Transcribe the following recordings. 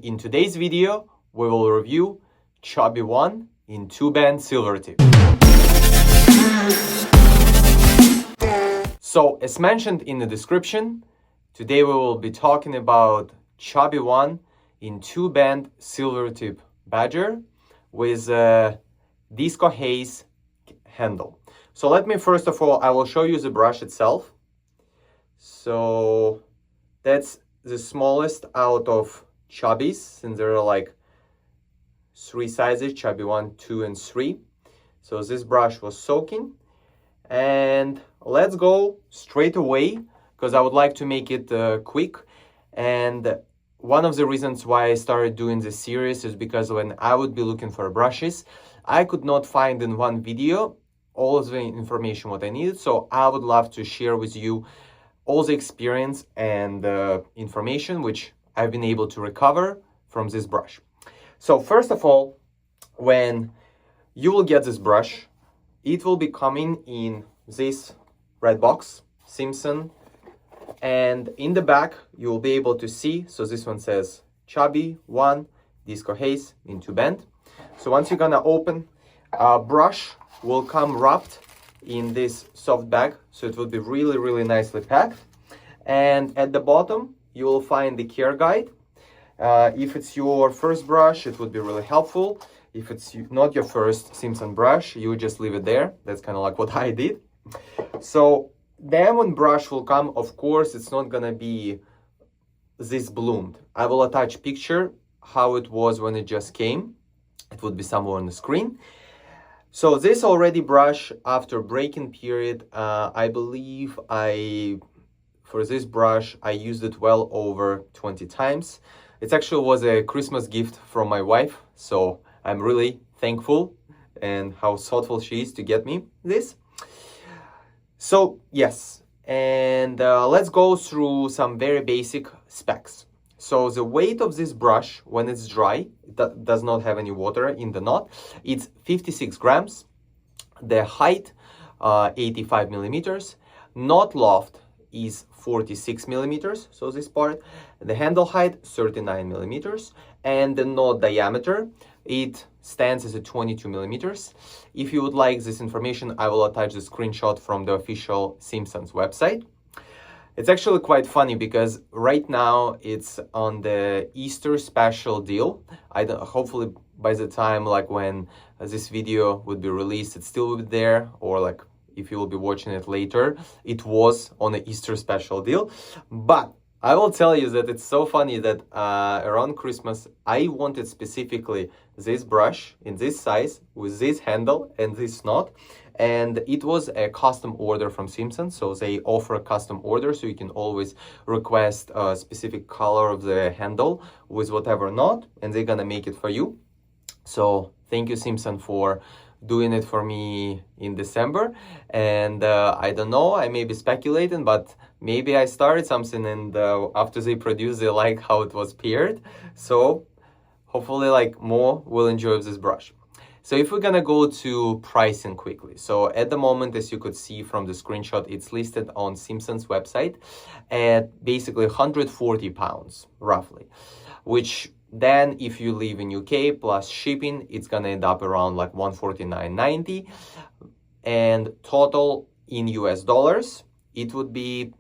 In today's video, we will review Chubby 1 in 2-band Silvertip. So, as mentioned in the description, today we will be talking about Chubby 1 in 2-band Silvertip Badger with a Disco Haze handle. So let me first of all, I will show you the brush itself. So that's the smallest out of Chubbies, since there are like 3 sizes, Chubby 1, 2, and 3. So this brush was soaking. And let's go straight away, because I would like to make it quick. And one of the reasons why I started doing this series is because when I would be looking for brushes, I could not find in one video all of the information what I needed. So I would love to share with you all the experience and information which I've been able to recover from this brush. So first of all, when you will get this brush, it will be coming in this red box, Simpson, and in the back you will be able to see, so this one says Chubby 1 Disco Haze in 2-band. So once you're gonna open, brush will come wrapped in this soft bag, so it will be really nicely packed. And at the bottom you will find the care guide. If it's your first brush, it would be really helpful. If it's not your first Simpson brush, you would just leave it there. That's kind of like what I did. So then when brush will come, of course, it's not gonna be this bloomed. I will attach picture how it was when it just came. It would be somewhere on the screen. So this already brush, after break-in period, I believe for this brush, I used it well over 20 times. It actually was a Christmas gift from my wife, so I'm really thankful and how thoughtful she is to get me this. So yes, and let's go through some very basic specs. So the weight of this brush when it's dry, it does not have any water in the knot, it's 56 grams. The height, 85 millimeters. Knot loft is 46 millimeters, so this part. The handle height, 39 millimeters. And the knot diameter, it stands as a 22 millimeters. If you would like this information, I will attach the screenshot from the official Simpsons website. It's actually quite funny because right now it's on the Easter special deal. Hopefully by the time like when this video would be released, it still will be there, or like if you will be watching it later, it was on the Easter special deal. But I will tell you that it's so funny that around Christmas, I wanted specifically this brush in this size with this handle and this knot. And it was a custom order from Simpsons. So they offer a custom order, so you can always request a specific color of the handle with whatever knot, and they're gonna make it for you. So thank you, Simpson, for doing it for me in December. And I don't know, I may be speculating, but maybe I started something and after they produced, they like how it was paired. So hopefully like more will enjoy this brush. So if we're gonna go to pricing quickly. So at the moment, as you could see from the screenshot, it's listed on Simpsons website at basically 140 pounds, roughly, which then if you live in UK plus shipping, it's gonna end up around like 149.90, and total in US dollars, it would be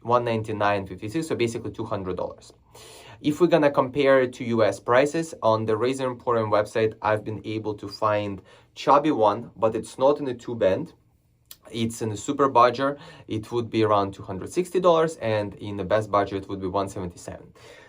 199.56, so basically $200. If we're gonna compare it to US prices, on the Razor Emporium website, I've been able to find Chubby 1, but it's not in the 2-band. It's in the Super Badger, it would be around $260, and in the Best Badger, it would be $177.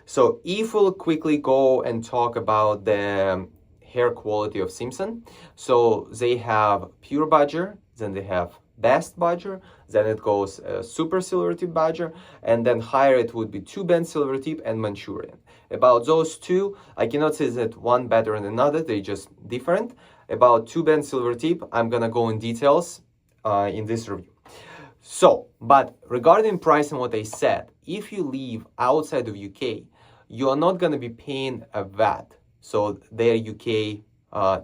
So if we'll quickly go and talk about the hair quality of Simpson, so they have Pure Badger, then they have Best Badger, then it goes Super Silvertip Badger, and then higher it would be 2-band Silvertip and Manchurian. About those two, I cannot say that one better than another, they're just different. About 2-band Silvertip, I'm gonna go in details in this review. So, but regarding price and what I said, if you live outside of UK, you are not gonna be paying a VAT, so their UK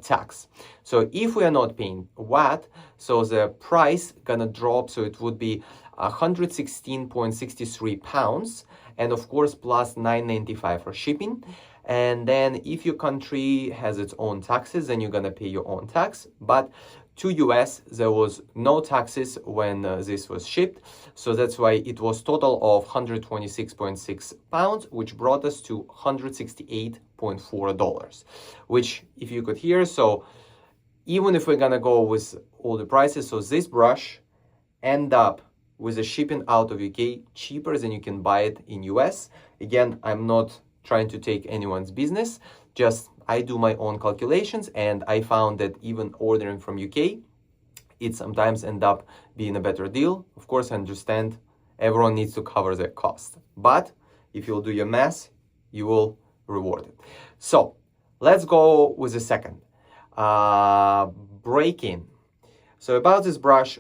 tax. So if we are not paying VAT, so the price gonna drop, so it would be 116.63 pounds, and of course plus 9.95 for shipping. And then if your country has its own taxes, then you're gonna pay your own tax. But to US, there was no taxes when this was shipped. So that's why it was total of 126.6 pounds, which brought us to $168.4, which if you could hear, so even if we're gonna go with all the prices, so this brush end up with a shipping out of UK cheaper than you can buy it in US. Again, I'm not trying to take anyone's business, just I do my own calculations, and I found that even ordering from UK, it sometimes end up being a better deal. Of course, I understand everyone needs to cover their cost, but if you'll do your math, you will reward it. So let's go with the second. Break-in. So about this brush,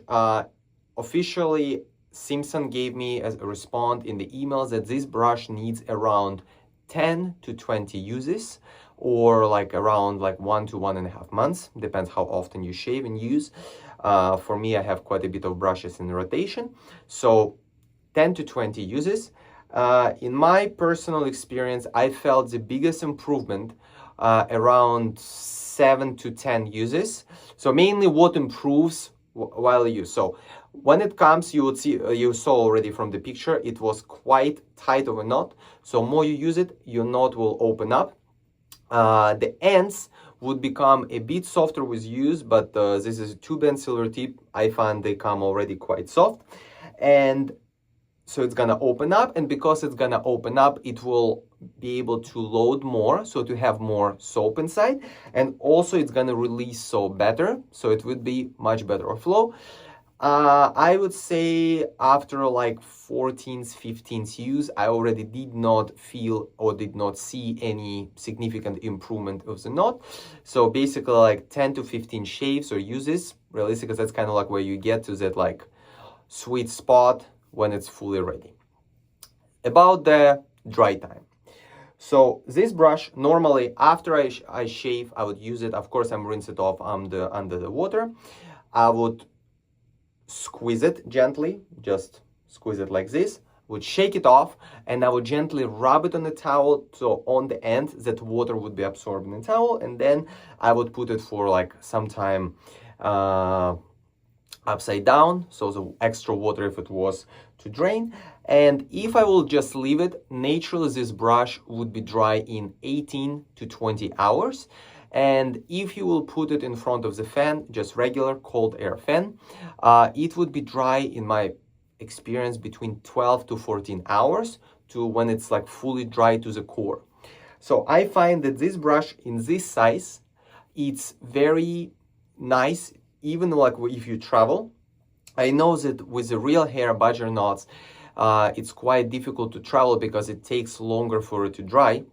officially Simpson gave me as a response in the emails that this brush needs around 10 to 20 uses, or like around like 1 to 1.5 months, depends how often you shave and use. For me, I have quite a bit of brushes in rotation, so 10 to 20 uses. In my personal experience, I felt the biggest improvement around 7 to 10 uses. So mainly what improves while you use. So when it comes, you would see, you saw already from the picture, it was quite tight of a knot. So more you use it, your knot will open up. The ends would become a bit softer with use, but this is 2 Band Silvertip. I find they come already quite soft. And so it's gonna open up, and because it's gonna open up, it will be able to load more, so to have more soap inside, and also it's gonna release soap better, so it would be much better flow. I would say after like 14th, 15th use, I already did not feel or did not see any significant improvement of the knot. So basically like 10 to 15 shaves or uses, realistically, because that's kind of like where you get to that like sweet spot when it's fully ready. About the dry time. So this brush, normally after I shave, I would use it. Of course, I'm rinse it off under the water. I would squeeze it gently, just squeeze it like this, would shake it off, and I would gently rub it on the towel, so on the end that water would be absorbed in the towel, and then I would put it for like some time upside down, so the extra water, if it was to drain. And if I will just leave it, naturally this brush would be dry in 18 to 20 hours. And if you will put it in front of the fan, just regular cold air fan, it would be dry, in my experience, between 12 to 14 hours to when it's like fully dry to the core. So I find that this brush in this size, it's very nice, even like if you travel. I know that with the real hair badger knots, it's quite difficult to travel because it takes longer for it to dry.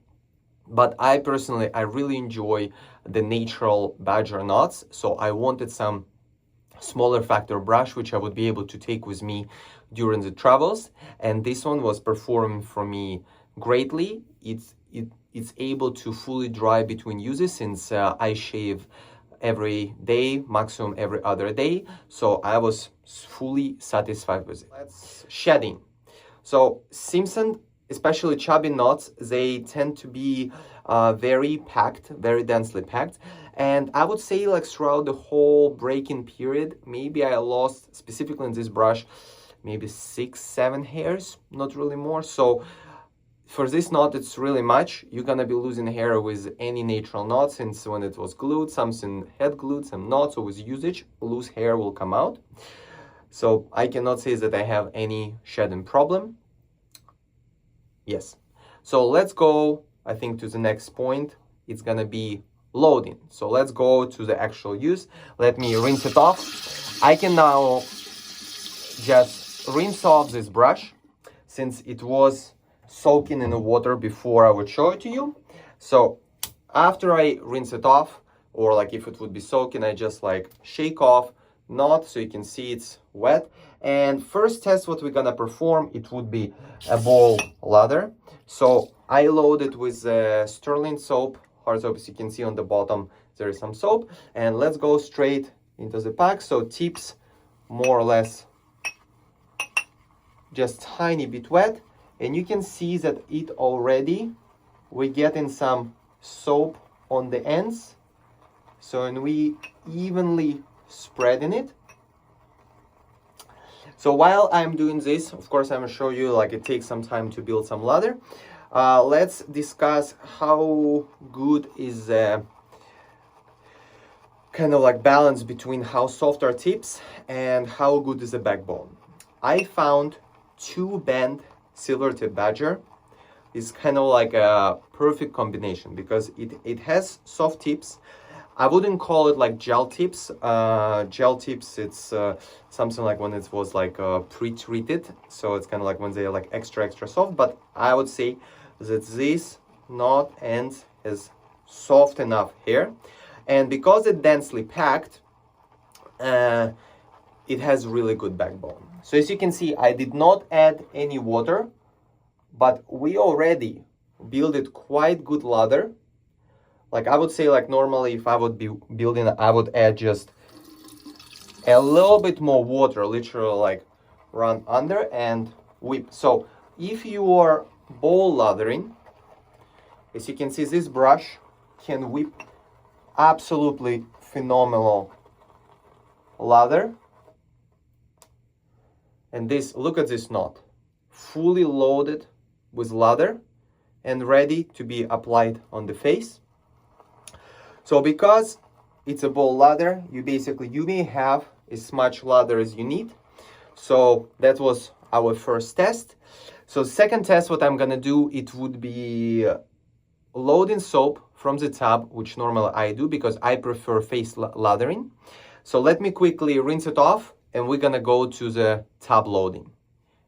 But I personally, I really enjoy the natural badger knots. So I wanted some smaller factor brush, which I would be able to take with me during the travels. And this one was performing for me greatly. It's able to fully dry between uses, since I shave every day, maximum every other day. So I was fully satisfied with it. Let's shedding. So Simpson, especially chubby knots, they tend to be very packed, very densely packed. And I would say like throughout the whole break-in period, maybe I lost, specifically in this brush, maybe 6-7 hairs, not really more. So for this knot, it's really much. You're gonna be losing hair with any natural knot, since when it was glued, something had glued, some knots, so with usage, loose hair will come out. So I cannot say that I have any shedding problem. Yes. So let's go, I think, to the next point. It's gonna be loading. So let's go to the actual use. Let me rinse it off. I can now just rinse off this brush, since it was soaking in the water before I would show it to you. So after I rinse it off, or like if it would be soaking, I just like shake off knot so you can see it's wet. And first test what we're gonna perform, it would be a ball lather. So I load it with sterling soap, hard soap. As you can see on the bottom, there is some soap, and let's go straight into the pack. So tips more or less just tiny bit wet, and you can see that it already we're getting some soap on the ends. So, and we evenly spreading it. So while I'm doing this, of course, I'm gonna show you like it takes some time to build some lather. Let's discuss how good is the kind of like balance between how soft are tips and how good is the backbone. I found two Band Silvertip Badger is kind of like a perfect combination because it has soft tips. I wouldn't call it like gel tips. Gel tips, it's something like when it was like pre-treated. So it's kind of like when they're like extra soft. But I would say that this knot end is soft enough here. And because it's densely packed, it has really good backbone. So as you can see, I did not add any water, but we already built it quite good lather. Like I would say, like normally if I would be building, I would add just a little bit more water, literally like run under and whip. So if you are bowl lathering, as you can see, this brush can whip absolutely phenomenal lather. And this, look at this knot, fully loaded with lather and ready to be applied on the face. So because it's a bowl lather, you may have as much lather as you need. So that was our first test. So second test, what I'm gonna do, it would be loading soap from the tub, which normally I do because I prefer face lathering. So let me quickly rinse it off and we're gonna go to the tub loading.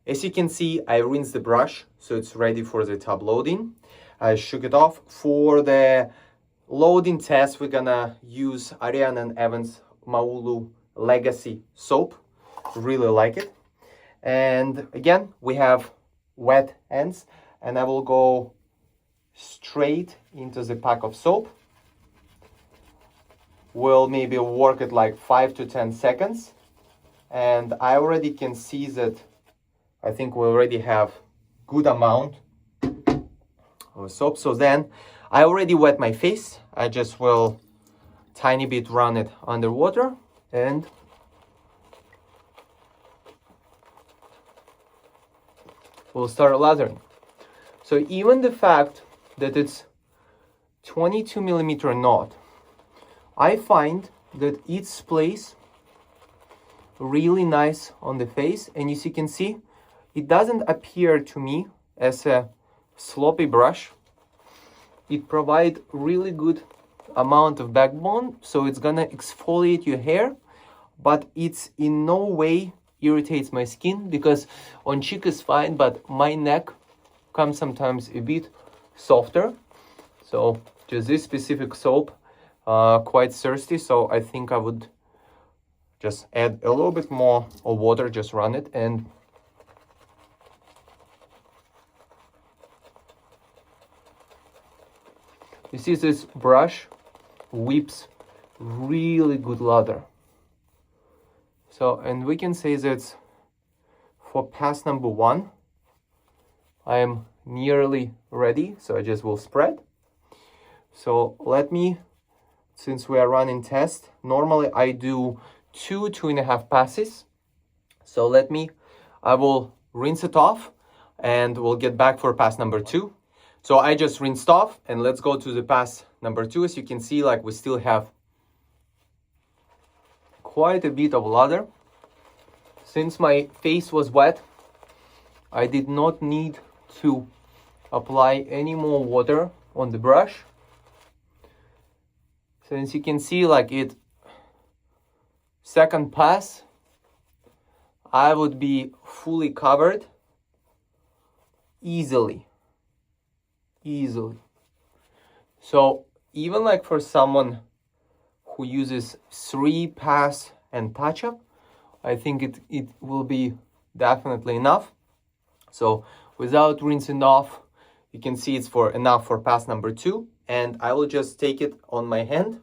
As you can see, I rinsed the brush, so it's ready for the tub loading. I shook it off. For the loading test, we're gonna use Ariana and Evans Maulu Legacy soap. Really like it. And again, we have wet ends, and I will go straight into the pack of soap. We'll maybe work it like 5 to 10 seconds. And I already can see that I think we already have good amount of soap. So then I already wet my face. I just will tiny bit run it underwater and we'll start lathering. So even the fact that it's 22 millimeter knot, I find that it splays really nice on the face. And as you can see, it doesn't appear to me as a sloppy brush. It provides really good amount of backbone, so it's gonna exfoliate your hair, but it's in no way irritates my skin, because on cheek is fine, but my neck comes sometimes a bit softer. So just this specific soap, quite thirsty, so I think I would just add a little bit more of water, just run it, and you see this brush whips really good lather. So, and we can say that for pass number 1, I am nearly ready. So I just will spread. So let me, since we are running test, normally I do 2.5 passes. So I will rinse it off and we'll get back for pass number 2. So I just rinsed off and let's go to the pass number 2. As you can see, like we still have quite a bit of lather. Since my face was wet, I did not need to apply any more water on the brush. So as you can see, like second pass, I would be fully covered easily. So even like for someone who uses 3 pass and touch up, I think it will be definitely enough. So without rinsing off, you can see it's enough for pass number 2, and I will just take it on my hand.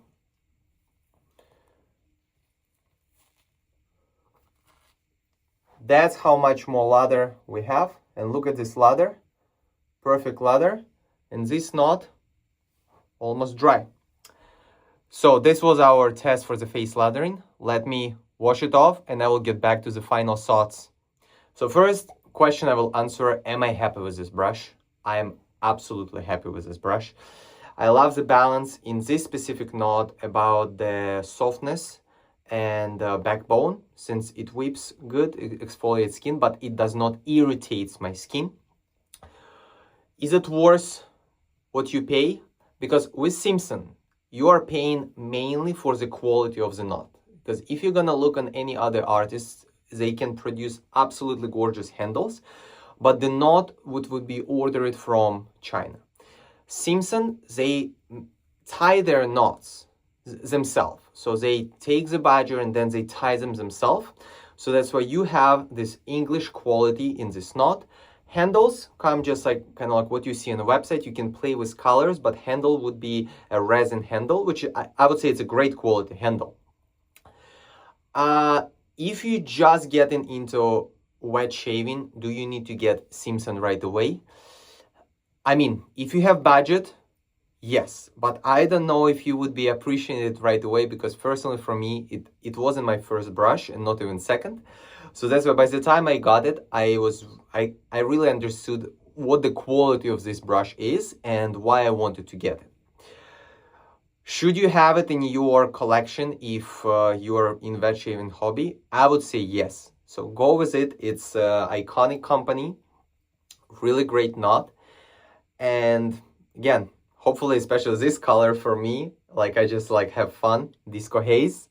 That's how much more lather we have, and look at this lather, perfect lather. and this knot almost dry. So this was our test for the face lathering. Let me wash it off and I will get back to the final thoughts. So first question I will answer, am I happy with this brush? I am absolutely happy with this brush. I love the balance in this specific knot about the softness and backbone, since it whips good, it exfoliates skin, but it does not irritate my skin. Is it worth what you pay? Because with Simpson, you are paying mainly for the quality of the knot. Because if you're gonna look on any other artists, they can produce absolutely gorgeous handles, but the knot would be ordered from China. Simpson, they tie their knots themselves. So they take the badger and then they tie them themselves. So that's why you have this English quality in this knot. Handles come just like kind of like what you see on the website. You can play with colors, but handle would be a resin handle, which I would say it's a great quality handle. If you just getting into wet shaving, do you need to get Simpson right away? I mean, if you have budget, yes, but I don't know if you would be appreciated right away, because personally for me, it wasn't my first brush and not even second. So that's why by the time I got it, I really understood what the quality of this brush is and why I wanted to get it. Should you have it in your collection if you're in wet shaving hobby? I would say yes. So go with it. It's an iconic company, really great knot. And again, hopefully, especially this color for me, like I just like have fun, disco haze.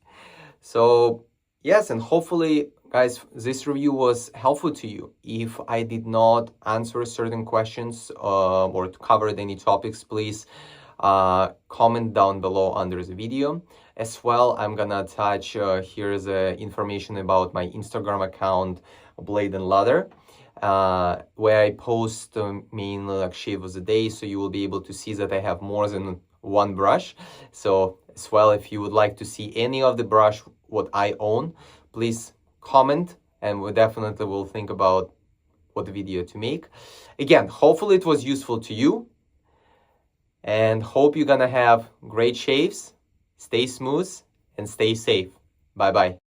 So yes, and hopefully guys, this review was helpful to you. If I did not answer certain questions or covered any topics, please comment down below under the video. As well, I'm gonna attach here the information about my Instagram account, Blade and Lather, where I post mainly like shave of the day, so you will be able to see that I have more than one brush. So as well, if you would like to see any of the brush what I own, please comment and we definitely will think about what video to make. Again, hopefully it was useful to you and hope you're gonna have great shaves. Stay smooth and stay safe. Bye bye.